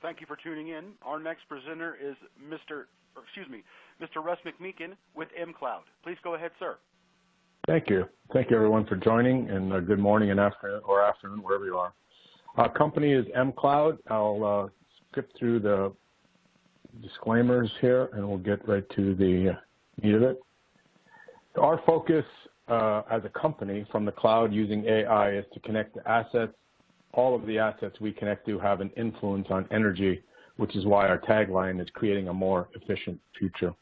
Thank you for tuning in. Our next presenter is Mr. Russ McMeekin with mCloud. Please go ahead, sir. Thank you. Thank you, everyone, for joining, and good morning and afternoon, wherever you are. Our company is mCloud. I'll skip through the disclaimers here, and we'll get right to the meat of it. Our focus as a company from the cloud using AI is to connect the assets. All of the assets we connect to have an influence on energy, which is why our tagline is creating a more efficient future.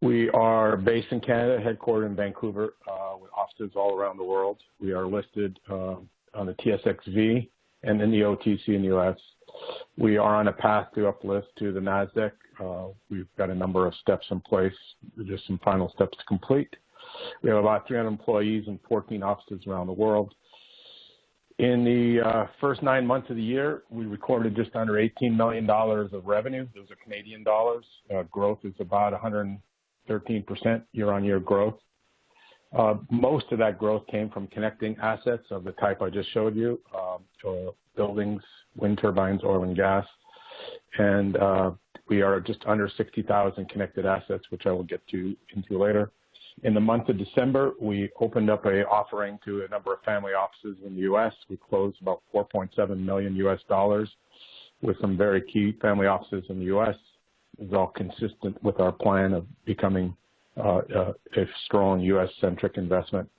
We are based in Canada, headquartered in Vancouver, with offices all around the world. We are listed on the TSX-V and in the OTC in the U.S. We are on a path to uplist to the NASDAQ. We've got a number of steps in place, just some final steps to complete. We have about 300 employees in 14 offices around the world. In the first 9 months of the year, we recorded just under $18 million of revenue. Those are Canadian dollars. Growth is about 113% year-on-year growth. Most of that growth came from connecting assets of the type I just showed you, buildings, wind turbines, oil and gas. And we are just under 60,000 connected assets, which I will get into later. In the month of December, we opened up an offering to a number of family offices in the U.S. We closed about $4.7 million US with some very key family offices in the U.S. It's all consistent with our plan of becoming a strong U.S.-centric investment.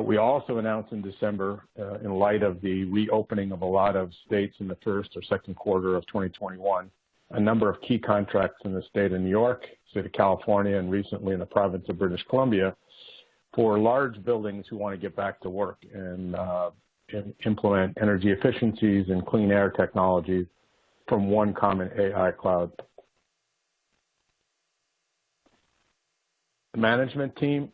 We also announced in December, in light of the reopening of a lot of states in the first or second quarter of 2021, a number of key contracts in the state of New York, state of California, and recently in the province of British Columbia for large buildings who want to get back to work and implement energy efficiencies and clean air technologies from one common AI cloud. The management team,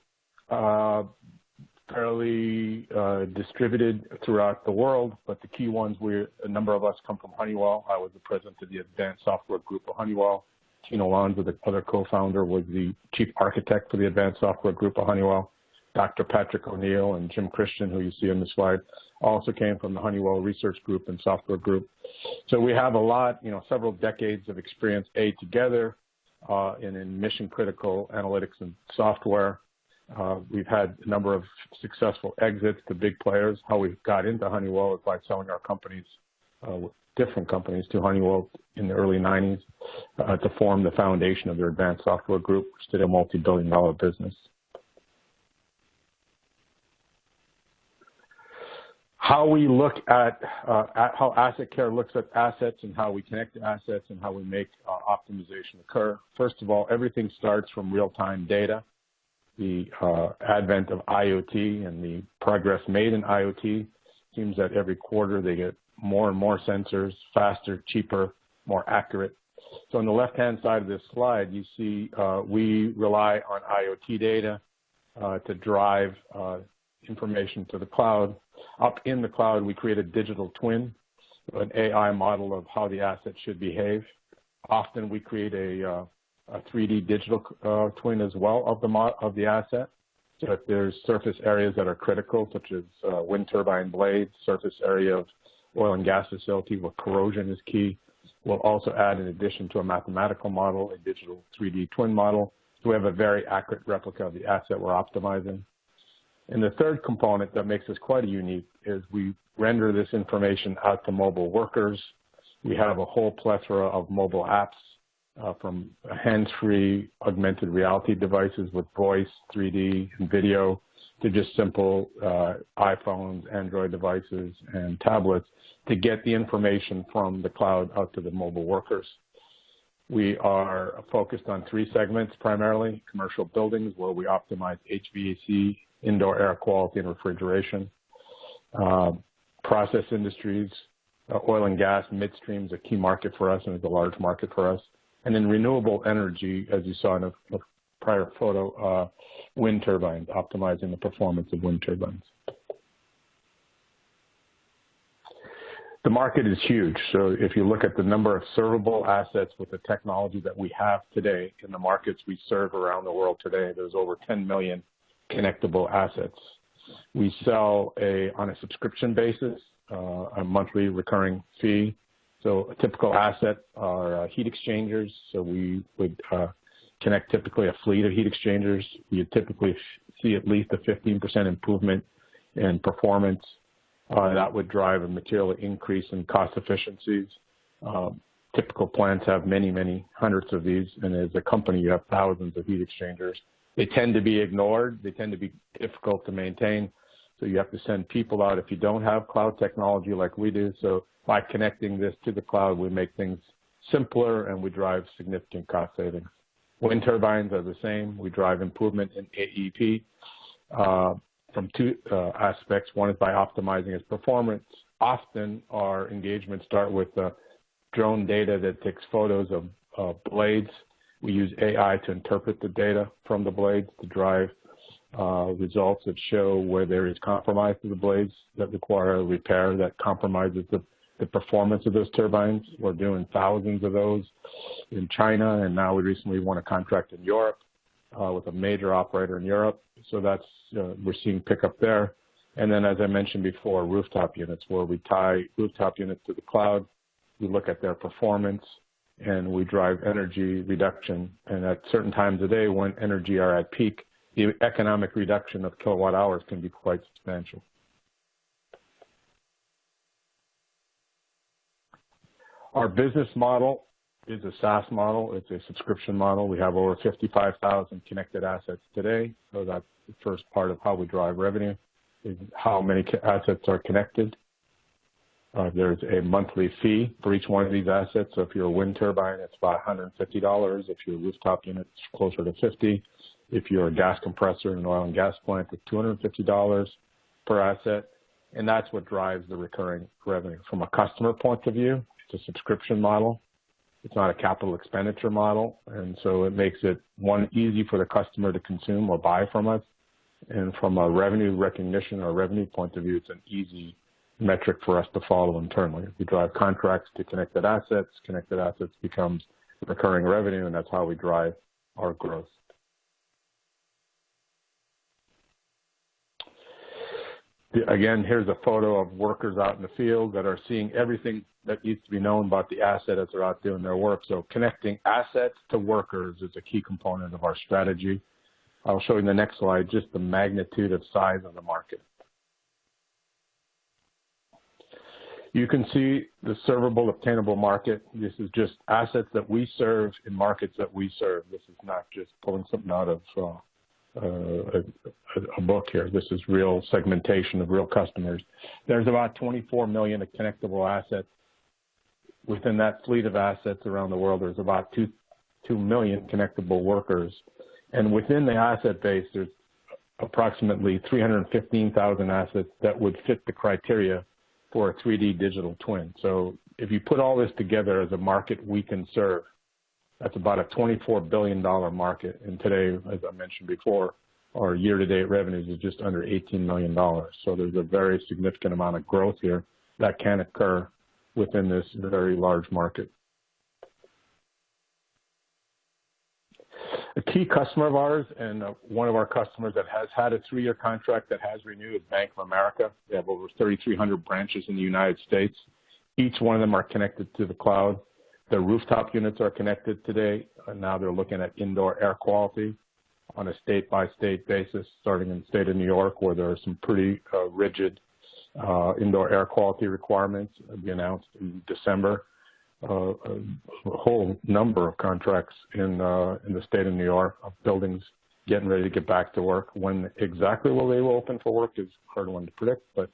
fairly distributed throughout the world, but the key ones, a number of us come from Honeywell. I was the president of the Advanced Software Group of Honeywell. Tino Lonza, the other co-founder, was the chief architect for the Advanced Software Group of Honeywell. Dr. Patrick O'Neill and Jim Christian, who you see on the slide, also came from the Honeywell Research Group and Software Group. So we have a lot, several decades of experience together in mission-critical analytics and software. We've had a number of successful exits to big players. How we got into Honeywell is by selling our companies, different companies, to Honeywell in the early 90s to form the foundation of their Advanced Software Group, which did a multi-billion-dollar business. How we look at how Asset Care looks at assets and how we connect to assets and how we make optimization occur. First of all, everything starts from real-time data. The advent of IoT and the progress made in IoT seems that every quarter they get more and more sensors, faster, cheaper, more accurate. So on the left-hand side of this slide, you see we rely on IoT data to drive information to the cloud. Up in the cloud, we create a digital twin, an AI model of how the asset should behave. Often we create a 3D digital twin as well of the asset. So if there's surface areas that are critical, such as wind turbine blades, surface area of oil and gas facility where corrosion is key, we'll also add, in addition to a mathematical model, a digital 3D twin model. So we have a very accurate replica of the asset we're optimizing. And the third component that makes us quite unique is we render this information out to mobile workers. We have a whole plethora of mobile apps, from hands-free augmented reality devices with voice, 3D, and video, to just simple iPhones, Android devices, and tablets to get the information from the cloud out to the mobile workers. We are focused on 3 segments primarily: commercial buildings, where we optimize HVAC, indoor air quality, and refrigeration; process industries, oil and gas, midstream is a key market for us and is a large market for us; and then renewable energy, as you saw in a prior photo, wind turbines, optimizing the performance of wind turbines. The market is huge. So if you look at the number of servable assets with the technology that we have today in the markets we serve around the world today, there's over 10 million connectable assets. We sell on a subscription basis, a monthly recurring fee. So a typical asset are heat exchangers. So we would connect typically a fleet of heat exchangers. You typically see at least a 15% improvement in performance. That would drive a material increase in cost efficiencies. Typical plants have many, many hundreds of these, and as a company, you have thousands of heat exchangers. They tend to be ignored. They tend to be difficult to maintain, so you have to send people out if you don't have cloud technology like we do. So by connecting this to the cloud, we make things simpler, and we drive significant cost savings. Wind turbines are the same. We drive improvement in AEP from two aspects. One is by optimizing its performance. Often our engagements start with drone data that takes photos of blades. We use AI to interpret the data from the blades to drive results that show where there is compromise to the blades that require repair that compromises the performance of those turbines. We're doing thousands of those in China, and now we recently won a contract in Europe with a major operator in Europe. So that's we're seeing pickup there. And then, as I mentioned before, rooftop units, where we tie rooftop units to the cloud. We look at their performance, and we drive energy reduction. And at certain times of day when energy are at peak, the economic reduction of kilowatt hours can be quite substantial. Our business model is a SaaS model. It's a subscription model. We have over 55,000 connected assets today. So that's the first part of how we drive revenue, is how many assets are connected. There's a monthly fee for each one of these assets. So if you're a wind turbine, it's about $150. If you're a rooftop unit, it's closer to $50. If you're a gas compressor in an oil and gas plant, it's $250 per asset. And that's what drives the recurring revenue. From a customer point of view, it's a subscription model. It's not a capital expenditure model. And so it makes it, one, easy for the customer to consume or buy from us. And from a revenue recognition or revenue point of view, it's an easy metric for us to follow internally. We drive contracts to connected assets becomes recurring revenue, and that's how we drive our growth. Again, here's a photo of workers out in the field that are seeing everything that needs to be known about the asset as they're out doing their work. So connecting assets to workers is a key component of our strategy. I'll show you in the next slide just the magnitude of size of the market. You can see the servable, obtainable market. This is just assets that we serve in markets that we serve. This is not just pulling something out of a book here. This is real segmentation of real customers. There's about 24 million connectable assets. Within that fleet of assets around the world, there's about 2 million connectable workers. And within the asset base, there's approximately 315,000 assets that would fit the criteria for a 3D digital twin. So if you put all this together as a market we can serve, that's about a $24 billion market. And today, as I mentioned before, our year-to-date revenues is just under $18 million. So there's a very significant amount of growth here that can occur within this very large market. A key customer of ours, and one of our customers that has had a 3-year contract that has renewed, is Bank of America. They have over 3,300 branches in the United States. Each one of them are connected to the cloud. Their rooftop units are connected today, and now they're looking at indoor air quality on a state-by-state basis, starting in the state of New York, where there are some pretty rigid indoor air quality requirements to be announced in December. A whole number of contracts in the state of New York of buildings getting ready to get back to work. When exactly will they open for work is a hard one to predict, but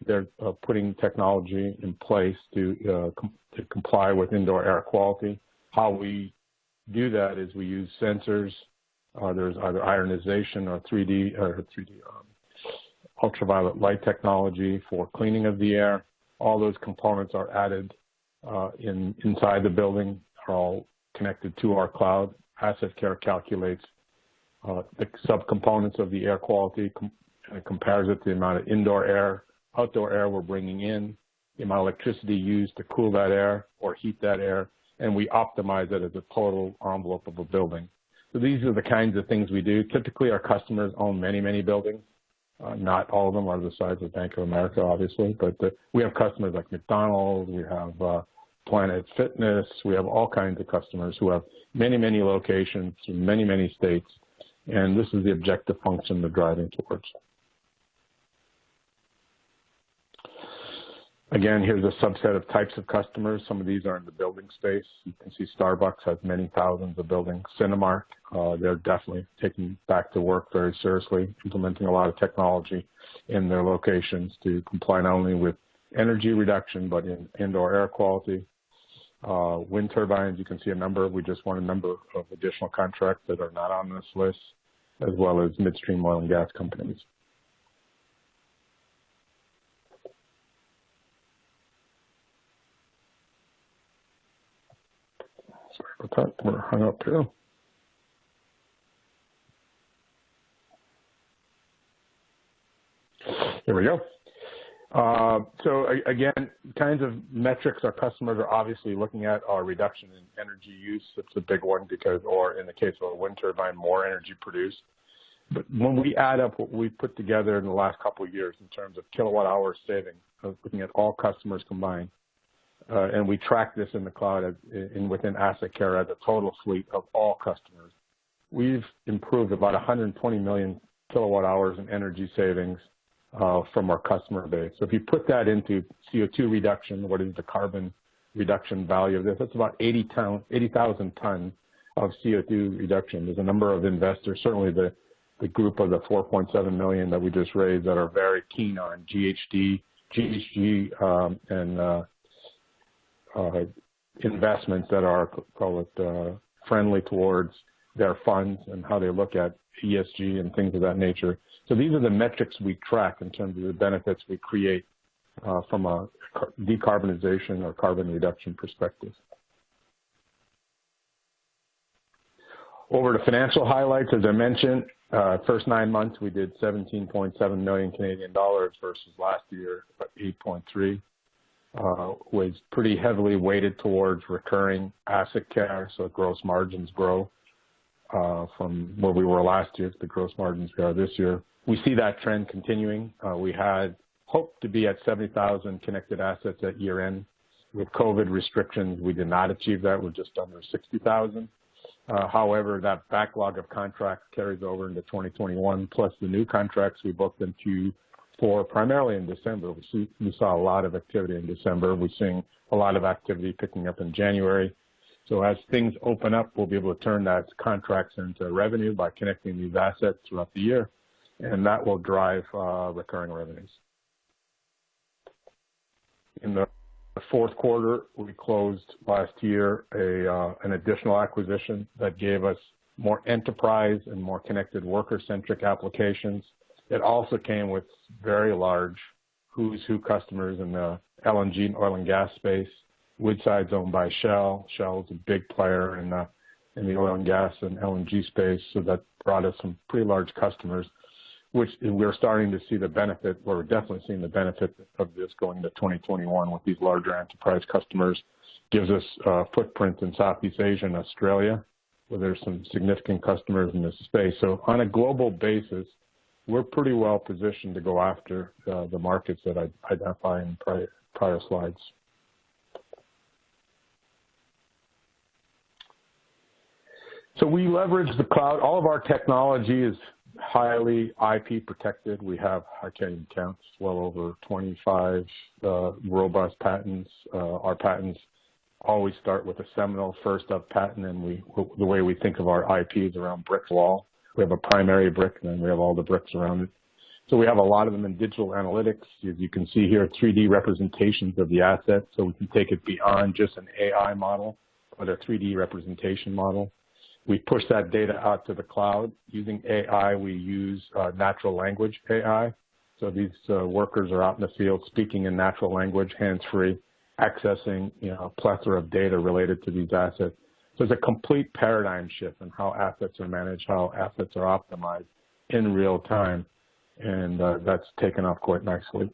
they're putting technology in place to comply with indoor air quality. How we do that is we use sensors. There's either ionization or 3D ultraviolet light technology for cleaning of the air. All those components are added inside the building, are all connected to our cloud. Asset Care calculates the subcomponents of the air quality and compares it to the amount of indoor air, outdoor air we're bringing in, the amount of electricity used to cool that air or heat that air, and we optimize it as a total envelope of a building. So these are the kinds of things we do. Typically, our customers own many, many buildings. Not all of them are the size of Bank of America, obviously, but we have customers like McDonald's, we have Planet Fitness, we have all kinds of customers who have many, many locations in many, many states, and this is the objective function they're driving towards. Again, here's a subset of types of customers. Some of these are in the building space. You can see Starbucks has many thousands of buildings. Cinemark, they're definitely taking back to work very seriously, implementing a lot of technology in their locations to comply not only with energy reduction, but in indoor air quality. Wind turbines, you can see a number. We just won a number of additional contracts that are not on this list, as well as midstream oil and gas companies. We're hung up here. Here we go. So again, kinds of metrics our customers are obviously looking at are reduction in energy use. It's a big one because, or in the case of a wind turbine, more energy produced. But when we add up what we've put together in the last couple of years in terms of kilowatt hour saving, looking at all customers combined, and we track this in the cloud within Asset Care as a total fleet of all customers, we've improved about 120 million kilowatt hours in energy savings from our customer base. So if you put that into CO2 reduction, what is the carbon reduction value of this? That's about 80,000 tons of CO2 reduction. There's a number of investors, certainly the group of the 4.7 million that we just raised that are very keen on GHG and investments that are, call it, friendly towards their funds and how they look at ESG and things of that nature. So these are the metrics we track in terms of the benefits we create from a decarbonization or carbon reduction perspective. Over to financial highlights, as I mentioned, first 9 months we did 17.7 million Canadian dollars versus last year, about 8.3. Was pretty heavily weighted towards recurring asset care, so gross margins grow from where we were last year to the gross margins we are this year. We see that trend continuing. We had hoped to be at 70,000 connected assets at year end. With COVID restrictions, we did not achieve that. We're just under 60,000. However, that backlog of contracts carries over into 2021, plus the new contracts we booked in Q4, primarily in December. We saw a lot of activity in December. We're seeing a lot of activity picking up in January. So as things open up, we'll be able to turn that contracts into revenue by connecting these assets throughout the year, and that will drive recurring revenues. In the fourth quarter, we closed last year an additional acquisition that gave us more enterprise and more connected worker-centric applications. It also came with very large who's who customers in the LNG and oil and gas space. Woodside's owned by Shell. Shell's a big player in the oil and gas and LNG space, so that brought us some pretty large customers, which we're starting to see the benefit, or we're definitely seeing the benefit of this going into 2021 with these larger enterprise customers. Gives us a footprint in Southeast Asia and Australia, where there's some significant customers in this space. So on a global basis, we're pretty well positioned to go after the markets that I identified in prior slides. So we leverage the cloud. All of our technology is highly IP protected. We have, I can't even count, well over 25 robust patents. Our patents always start with a seminal first up patent, and the way we think of our IP is around brick wall. We have a primary brick, and then we have all the bricks around it. So we have a lot of them in digital analytics. As you can see here, 3D representations of the asset, so we can take it beyond just an AI model, but a 3D representation model. We push that data out to the cloud. Using AI, we use natural language AI. So these workers are out in the field speaking in natural language, hands-free, accessing a plethora of data related to these assets. So it's a complete paradigm shift in how assets are managed, how assets are optimized in real time, and that's taken off quite nicely.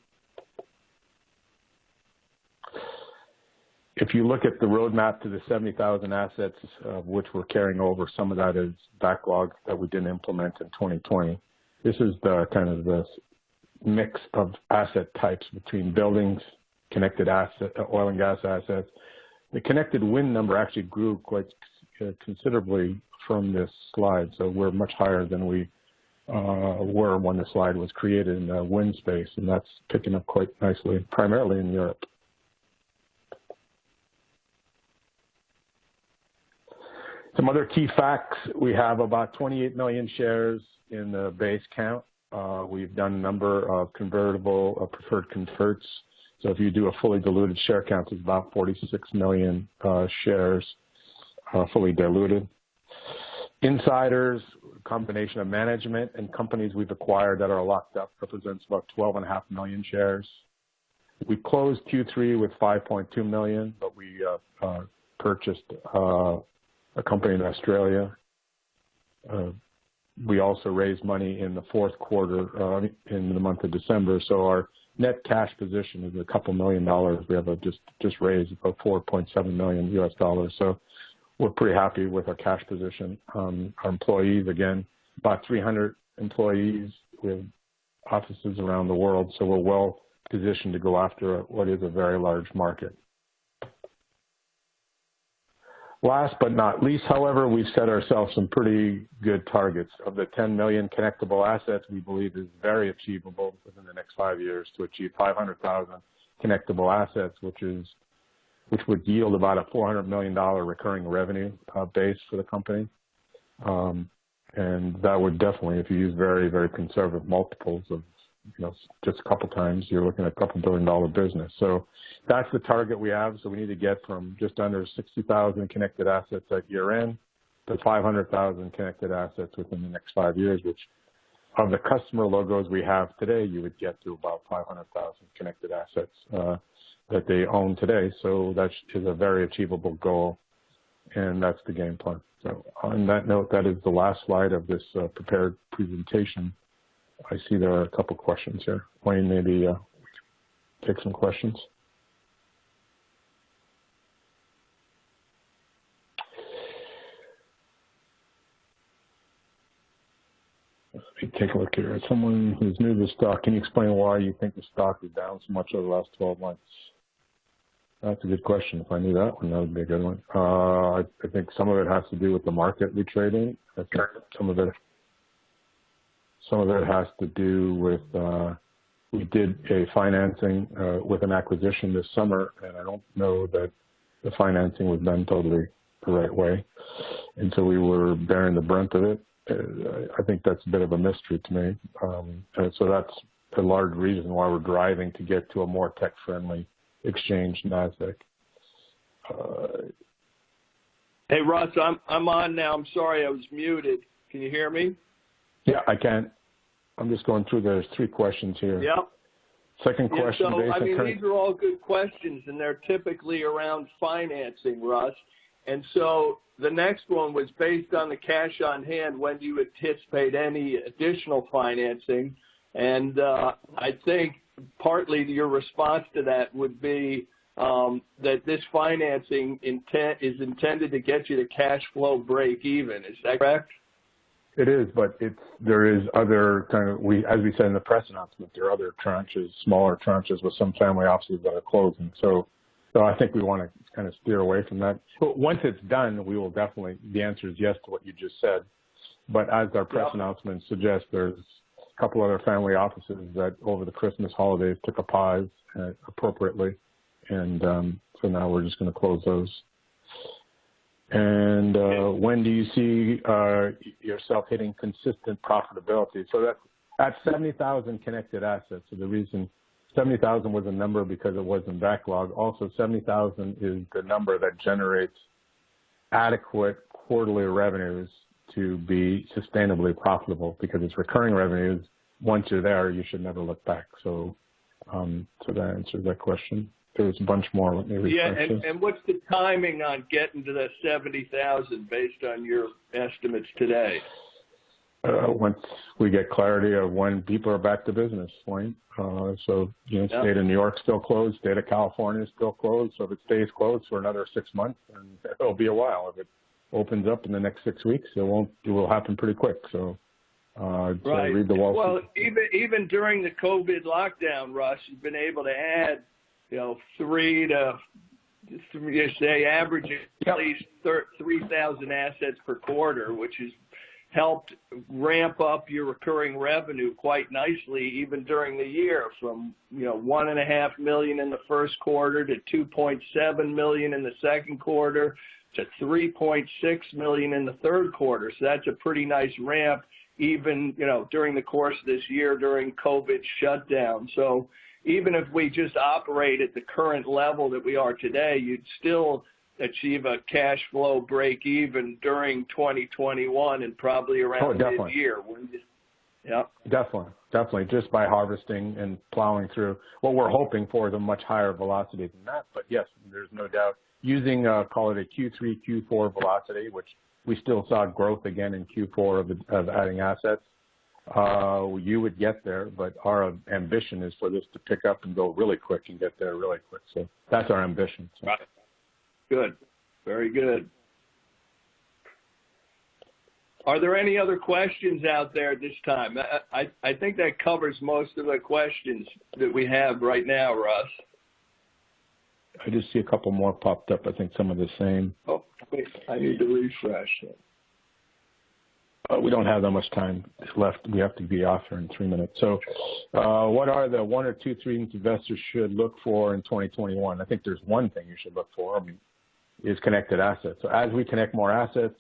If you look at the roadmap to the 70,000 assets, of which we're carrying over, some of that is backlog that we didn't implement in 2020. This is the kind of the mix of asset types between buildings, connected asset, oil and gas assets. The connected wind number actually grew quite considerably from this slide, so we're much higher than we were when the slide was created in the wind space, and that's picking up quite nicely, primarily in Europe. Some other key facts: we have about 28 million shares in the base count. We've done a number of convertible preferred converts. So if you do a fully diluted share count, it's about 46 million shares fully diluted. Insiders, combination of management and companies we've acquired that are locked up, represents about 12.5 million shares. We closed Q3 with 5.2 million, but we purchased a company in Australia. We also raised money in the fourth quarter in the month of December. So our net cash position is a couple $2 million. We have just raised about $4.7 million US. So we're pretty happy with our cash position. Our employees, again, about 300 employees with offices around the world. So we're well positioned to go after what is a very large market. Last but not least, however, we've set ourselves some pretty good targets. Of the 10 million connectable assets, we believe is very achievable within the next 5 years to achieve 500,000 connectable assets, which would yield about a $400 million recurring revenue base for the company. And that would definitely, if you use very, very conservative multiples of, just a couple times, you're looking at a couple $2 billion business. So that's the target we have. So we need to get from just under 60,000 connected assets at year end to 500,000 connected assets within the next 5 years, which of the customer logos we have today, you would get to about 500,000 connected assets that they own today. So that is a very achievable goal, and that's the game plan. So on that note, that is the last slide of this prepared presentation. I see there are a couple questions here. Wayne, maybe take some questions. Let me take a look here. Someone who's new to the stock, can you explain why you think the stock is down so much over the last 12 months? That's a good question. If I knew that one, that would be a good one. I think some of it has to do with the market we trade in. I think some of it has to do with, we did a financing with an acquisition this summer, and I don't know that the financing was done totally the right way. And so we were bearing the brunt of it. I think that's a bit of a mystery to me. And so that's a large reason why we're driving to get to a more tech-friendly exchange, NASDAQ. Hey, Russ, I'm on now. I'm sorry I was muted. Can you hear me? Yeah, I can. I'm just going through. There's 3 questions here. Yep. Second question. Yeah, so, these are all good questions, and they're typically around financing, Russ. And so the next one was based on the cash on hand. When do you anticipate any additional financing? And I think partly your response to that would be that this financing is intended to get you to cash flow break even. Is that correct? It is, but there is other kind of, as we said in the press announcement, there are other tranches, smaller tranches with some family offices that are closing. So I think we want to kind of steer away from that. But once it's done, we will definitely, the answer is yes to what you just said. But as our press announcement suggests, there's a couple other family offices that over the Christmas holidays took a pause appropriately. And so now we're just going to close those. And when do you see yourself hitting consistent profitability? So that's at 70,000 connected assets. So the reason 70,000 was a number because it was in backlog. Also, 70,000 is the number that generates adequate quarterly revenues to be sustainably profitable because it's recurring revenues. Once you're there, you should never look back. So, so that answers that question. There's a bunch more. Let me refresh this. And what's the timing on getting to that 70,000 based on your estimates today? Once we get clarity of when people are back to business, Wayne. So, state of New York still closed, state of California is still closed. So if it stays closed for another 6 months, then it'll be a while. If it opens up in the next 6 weeks, it will happen pretty quick. So to Right. read the Wall Well, Street. even during the COVID lockdown, Russ, you've been able to add, 3 to, say, averaging at least 3,000 assets per quarter, which has helped ramp up your recurring revenue quite nicely, even during the year, from $1.5 million in the first quarter to $2.7 million in the second quarter to $3.6 million in the third quarter. So that's a pretty nice ramp, even during the course of this year during COVID shutdown. So even if we just operate at the current level that we are today, you'd still achieve a cash flow break even during 2021 and probably around mid-year. Yeah. Definitely. Just by harvesting and plowing through. What we're hoping for is a much higher velocity than that. But yes, there's no doubt. Using, call it a Q3, Q4 velocity, which we still saw growth again in Q4 of adding assets, you would get there. But our ambition is for this to pick up and go really quick and get there really quick. So that's our ambition. So. Right. Good. Very good. Are there any other questions out there at this time? I think that covers most of the questions that we have right now, Russ. I just see a couple more popped up. I think some of the same. Oh, wait, I need to refresh it. We don't have that much time left. We have to be off here in 3 minutes. So what are the 1 or 2 things investors should look for in 2021? I think there's one thing you should look for. Is connected assets. So as we connect more assets,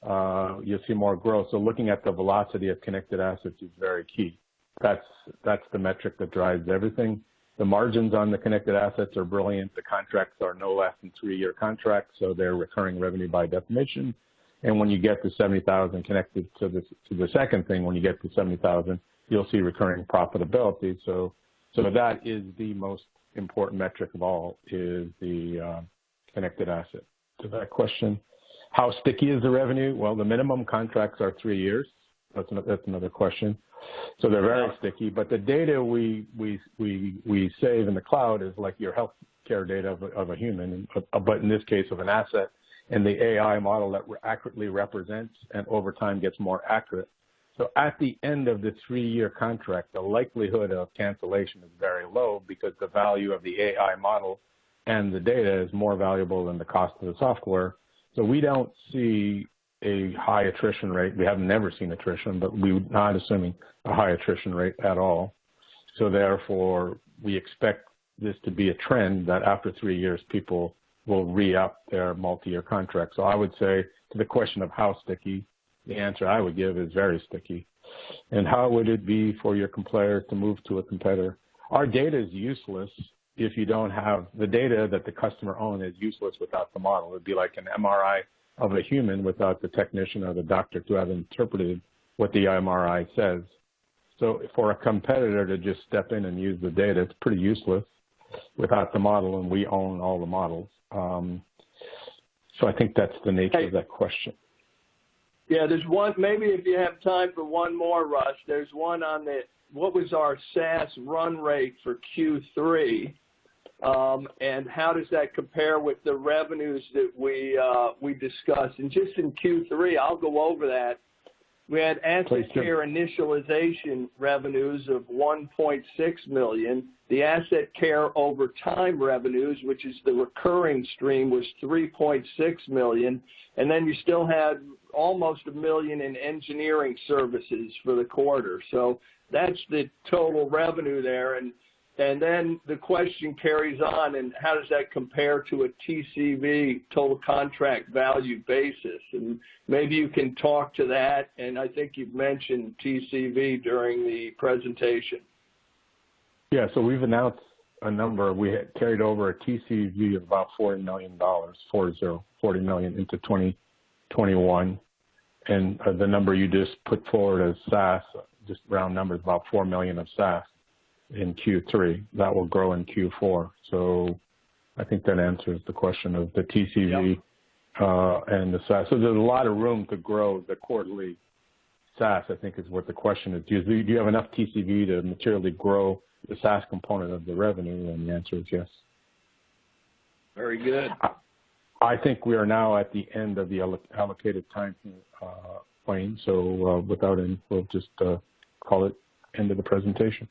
you'll see more growth. So looking at the velocity of connected assets is very key. That's the metric that drives everything. The margins on the connected assets are brilliant. The contracts are no less than 3-year contracts, so they're recurring revenue by definition. And when you get to 70,000 connected to the second thing, when you get to 70,000, you'll see recurring profitability. So that is the most important metric of all, is the connected asset. To that question, how sticky is the revenue? Well, the minimum contracts are 3 years. That's another question. So they're very sticky. But the data we save in the cloud is like your healthcare data of a human, but in this case of an asset, and the AI model that accurately represents and over time gets more accurate. So at the end of the 3-year contract, the likelihood of cancellation is very low because the value of the AI model and the data is more valuable than the cost of the software. So we don't see a high attrition rate. We have never seen attrition, but we're not assuming a high attrition rate at all. So therefore, we expect this to be a trend that after 3 years, people will re-up their multi-year contract. So I would say to the question of how sticky, the answer I would give is very sticky. And how would it be for your competitors to move to a competitor? Our data is useless if you don't have the data that the customer owns is useless without the model. It would be like an MRI of a human without the technician or the doctor to have interpreted what the MRI says. So for a competitor to just step in and use the data, it's pretty useless without the model, and we own all the models. So I think that's the nature of that question. Yeah, there's one, maybe if you have time for one more, Russ, there's one on what was our SaaS run rate for Q3, and how does that compare with the revenues that we discussed? And just in Q3, I'll go over that. We had asset care initialization revenues of $1.6 million. The asset care over time revenues, which is the recurring stream, was $3.6 million. And then you still had almost $1 million in engineering services for the quarter. So that's the total revenue there. And then the question carries on, and how does that compare to a TCV, total contract value basis? And maybe you can talk to that, and I think you've mentioned TCV during the presentation. Yeah, so we've announced a number. We had carried over a TCV of about $40 million, $40 million into 2021. And the number you just put forward as SaaS, just round numbers, about $4 million of SaaS in Q3. That will grow in Q4. So I think that answers the question of the TCV and the SaaS. So there's a lot of room to grow the quarterly SaaS, I think is what the question is. Do you have enough TCV to materially grow the SaaS component of the revenue? And the answer is yes. Very good. I think we are now at the end of the allocated time Wayne. So without any, we'll just call it end of the presentation.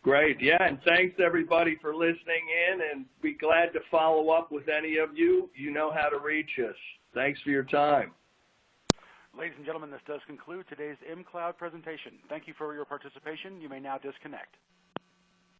Great. Yeah, and thanks everybody for listening in, and be glad to follow up with any of you. You know how to reach us. Thanks for your time. Ladies and gentlemen, this does conclude today's mCloud presentation. Thank you for your participation. You may now disconnect.